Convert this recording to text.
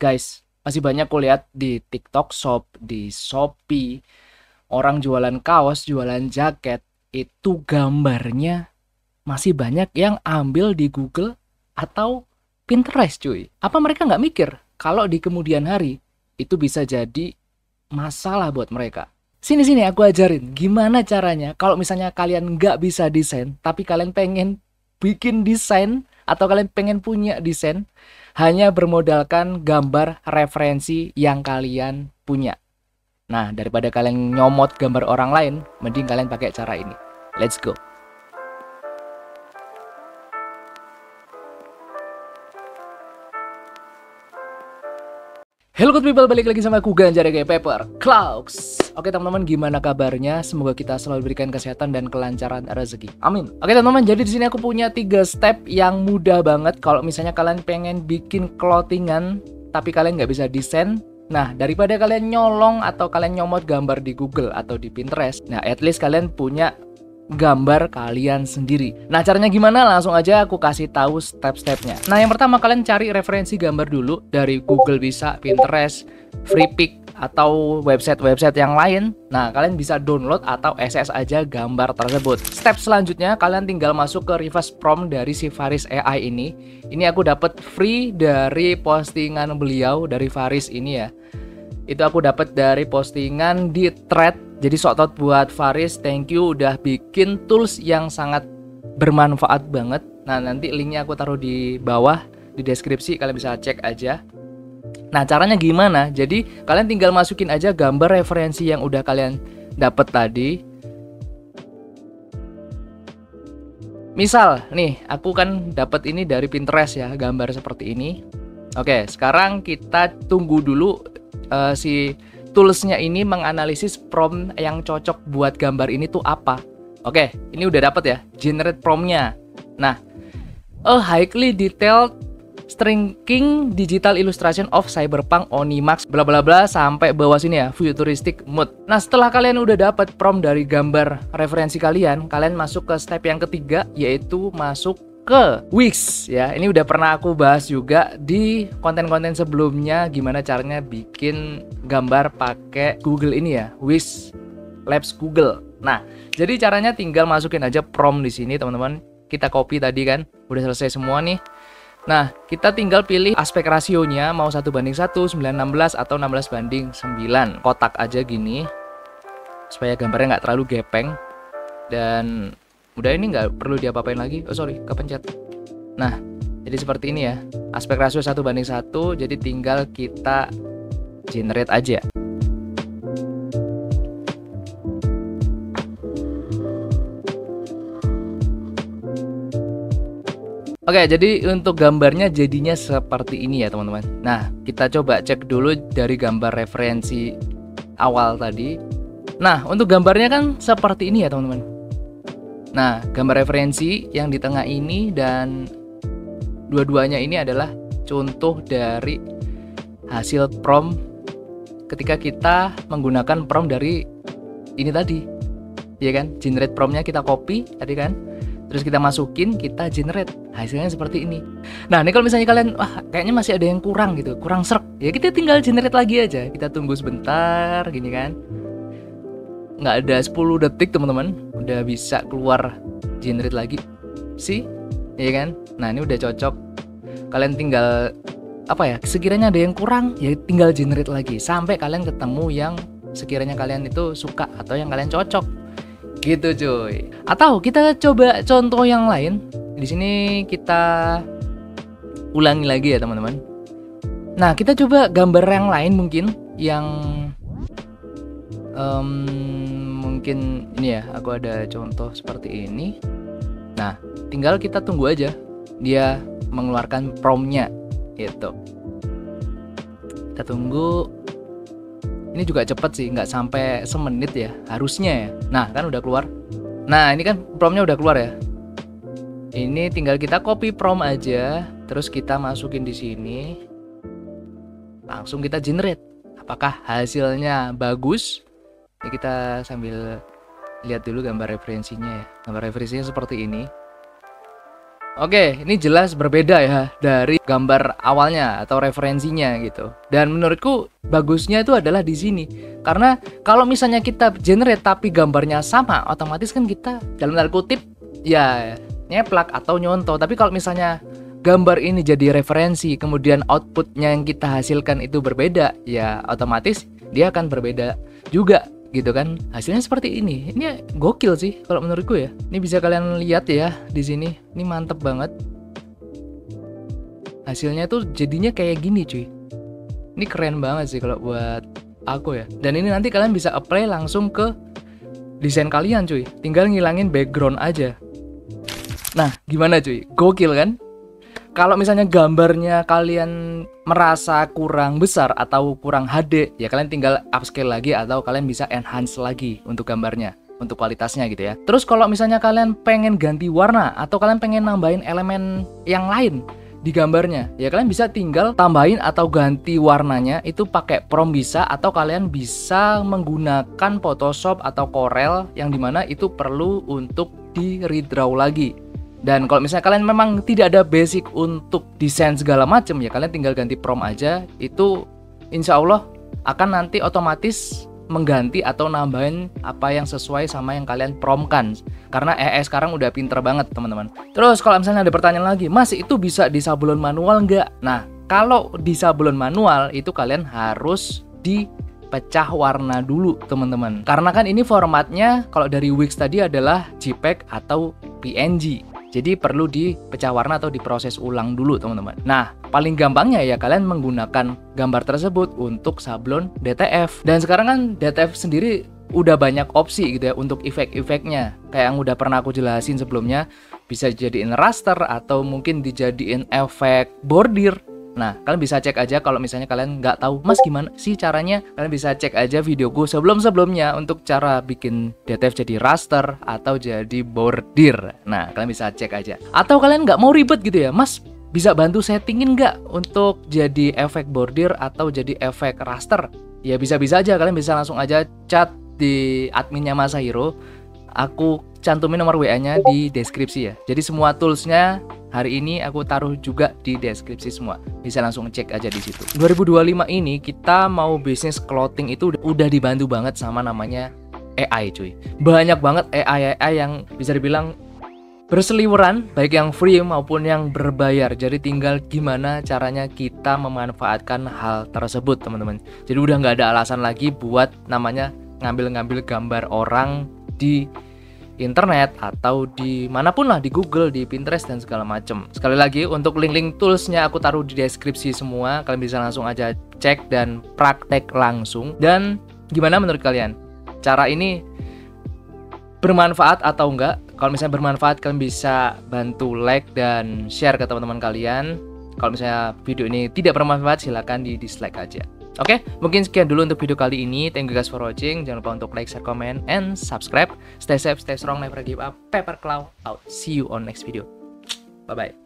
Guys, masih banyak aku lihat di TikTok Shop, di Shopee, orang jualan kaos, jualan jaket, itu gambarnya masih banyak yang ambil di Google atau Pinterest cuy. Apa mereka nggak mikir kalau di kemudian hari itu bisa jadi masalah buat mereka? Sini-sini aku ajarin gimana caranya kalau misalnya kalian nggak bisa desain, tapi kalian pengen bikin desain atau kalian pengen punya desain hanya bermodalkan gambar referensi yang kalian punya. Nah, daripada kalian nyomot gambar orang lain, mending kalian pakai cara ini. Let's go. Hello good people, balik lagi sama aku Ganjar kayak Paper Clouds. Oke teman-teman, gimana kabarnya? Semoga kita selalu diberikan kesehatan dan kelancaran rezeki. Amin. Oke teman-teman, jadi di sini aku punya 3 step yang mudah banget kalau misalnya kalian pengen bikin clothingan tapi kalian nggak bisa desain. Nah, daripada kalian nyolong atau kalian nyomot gambar di Google atau di Pinterest, nah at least kalian punya gambar kalian sendiri. Nah, caranya gimana? Langsung aja aku kasih tahu step-stepnya. Nah, yang pertama kalian cari referensi gambar dulu dari Google, bisa Pinterest, Freepik atau website-website yang lain. Nah, kalian bisa download atau access aja gambar tersebut. Step selanjutnya kalian tinggal masuk ke reverse prompt dari si Faris AI ini. Ini aku dapat free dari postingan beliau, dari Faris ini ya. Itu aku dapat dari postingan di thread. Jadi shout out buat Faris, thank you udah bikin tools yang sangat bermanfaat banget. Nah, nanti linknya aku taruh di bawah di deskripsi, kalian bisa cek aja. Nah, caranya gimana? Jadi kalian tinggal masukin aja gambar referensi yang udah kalian dapat tadi. Misal nih, aku kan dapat ini dari Pinterest ya, gambar seperti ini. Oke, sekarang kita tunggu dulu si toolsnya ini menganalisis prompt yang cocok buat gambar ini tuh apa. Oke, ini udah dapet ya, generate promptnya. Nah, a highly detailed stringing digital illustration of cyberpunk Onimax bla bla bla sampai bawah sini ya, futuristic mood. Nah, setelah kalian udah dapat prompt dari gambar referensi kalian, kalian masuk ke step yang ketiga, yaitu masuk ke Wix ya. Ini udah pernah aku bahas juga di konten-konten sebelumnya, gimana caranya bikin gambar pakai Google ini ya, Wix Labs Google. Nah, jadi caranya tinggal masukin aja prompt di sini teman-teman. Kita copy tadi kan, udah selesai semua nih. Nah, kita tinggal pilih aspek rasionya mau 1:1, 9:16 atau 16:9. Kotak aja gini supaya gambarnya nggak terlalu gepeng. Dan udah, ini nggak perlu diapa-apain lagi. Oh sorry, kepencet. Nah, jadi seperti ini ya. Aspek rasio 1:1, jadi tinggal kita generate aja. Oke, jadi untuk gambarnya jadinya seperti ini ya teman-teman. Nah, kita coba cek dulu dari gambar referensi awal tadi. Nah, untuk gambarnya kan seperti ini ya teman-teman. Nah, gambar referensi yang di tengah ini dan dua-duanya ini adalah contoh dari hasil prompt ketika kita menggunakan prompt dari ini tadi. Ya kan? Generate promptnya kita copy tadi kan. Terus kita masukin, kita generate. Hasilnya seperti ini. Nah, ini kalau misalnya kalian, wah kayaknya masih ada yang kurang gitu, kurang serk. Ya kita tinggal generate lagi aja. Kita tunggu sebentar gini kan. Nggak ada 10 detik teman-teman, udah bisa keluar generate lagi sih, ya kan? Nah, ini udah cocok. Kalian tinggal apa ya, sekiranya ada yang kurang ya tinggal generate lagi sampai kalian ketemu yang sekiranya kalian itu suka atau yang kalian cocok gitu cuy. Atau kita coba contoh yang lain. Di sini kita ulangi lagi ya teman-teman. Nah, kita coba gambar yang lain mungkin yang mungkin ini ya, aku ada contoh seperti ini. Nah, tinggal kita tunggu aja dia mengeluarkan promptnya gitu. Kita tunggu. Ini juga cepet sih, nggak sampai semenit ya harusnya ya. Nah, kan udah keluar. Nah, ini kan promptnya udah keluar ya. Ini tinggal kita copy prompt aja, terus kita masukin di sini. Langsung kita generate. Apakah hasilnya bagus? Ini kita sambil lihat dulu gambar referensinya ya. Gambar referensinya seperti ini. Oke, ini jelas berbeda ya dari gambar awalnya atau referensinya gitu. Dan menurutku bagusnya itu adalah di sini. Karena kalau misalnya kita generate tapi gambarnya sama, otomatis kan kita dalam tanda kutip ya nyeplak atau nyontoh. Tapi kalau misalnya gambar ini jadi referensi, kemudian outputnya yang kita hasilkan itu berbeda, ya otomatis dia akan berbeda juga gitu kan. Hasilnya seperti ini gokil sih kalau menurutku ya. Ini bisa kalian lihat ya di sini, ini mantep banget hasilnya tuh jadinya kayak gini cuy. Ini keren banget sih kalau buat aku ya. Dan ini nanti kalian bisa apply langsung ke desain kalian cuy, tinggal ngilangin background aja. Nah gimana cuy, gokil kan? Kalau misalnya gambarnya kalian merasa kurang besar atau kurang HD, ya kalian tinggal upscale lagi atau kalian bisa enhance lagi untuk gambarnya, untuk kualitasnya gitu ya. Terus kalau misalnya kalian pengen ganti warna atau kalian pengen nambahin elemen yang lain di gambarnya, ya kalian bisa tinggal tambahin atau ganti warnanya itu pakai prompt bisa, atau kalian bisa menggunakan Photoshop atau Corel yang dimana itu perlu untuk di redraw lagi. Dan kalau misalnya kalian memang tidak ada basic untuk desain segala macam, ya kalian tinggal ganti prompt aja. Itu insya Allah akan nanti otomatis mengganti atau nambahin apa yang sesuai sama yang kalian promptkan. Karena AI sekarang udah pinter banget teman-teman. Terus kalau misalnya ada pertanyaan lagi, Mas itu bisa di sablon manual nggak? Nah kalau di sablon manual itu kalian harus dipecah warna dulu teman-teman. Karena kan ini formatnya kalau dari Wix tadi adalah JPEG atau PNG. Jadi perlu dipecah warna atau diproses ulang dulu teman-teman. Nah paling gampangnya ya kalian menggunakan gambar tersebut untuk sablon DTF. Dan sekarang kan DTF sendiri udah banyak opsi gitu ya untuk efek-efeknya. Kayak yang udah pernah aku jelasin sebelumnya, bisa dijadiin raster atau mungkin dijadiin efek bordir. Nah kalian bisa cek aja kalau misalnya kalian nggak tahu, Mas gimana sih caranya? Kalian bisa cek aja videoku sebelum-sebelumnya untuk cara bikin DTF jadi raster atau jadi bordir. Nah kalian bisa cek aja. Atau kalian nggak mau ribet gitu ya, Mas bisa bantu settingin nggak untuk jadi efek bordir atau jadi efek raster? Ya bisa-bisa aja, kalian bisa langsung aja chat di adminnya Masahiro. Aku cantumin nomor WA-nya di deskripsi ya. Jadi semua toolsnya hari ini aku taruh juga di deskripsi semua. Bisa langsung cek aja di situ. 2025 ini kita mau bisnis clothing itu udah dibantu banget sama namanya AI cuy. Banyak banget AI yang bisa dibilang berseliweran, baik yang free maupun yang berbayar. Jadi tinggal gimana caranya kita memanfaatkan hal tersebut teman-teman. Jadi udah nggak ada alasan lagi buat namanya ngambil-ngambil gambar orang di internet atau di manapun lah, di Google, di Pinterest dan segala macem. Sekali lagi untuk link-link toolsnya aku taruh di deskripsi semua. Kalian bisa langsung aja cek dan praktek langsung. Dan gimana menurut kalian? Cara ini bermanfaat atau enggak? Kalau misalnya bermanfaat, kalian bisa bantu like dan share ke teman-teman kalian. Kalau misalnya video ini tidak bermanfaat, silahkan di dislike aja. Oke, mungkin sekian dulu untuk video kali ini. Thank you guys for watching. Jangan lupa untuk like, share, comment, and subscribe. Stay safe, stay strong, never give up. Paper Claw out. See you on next video. Bye-bye.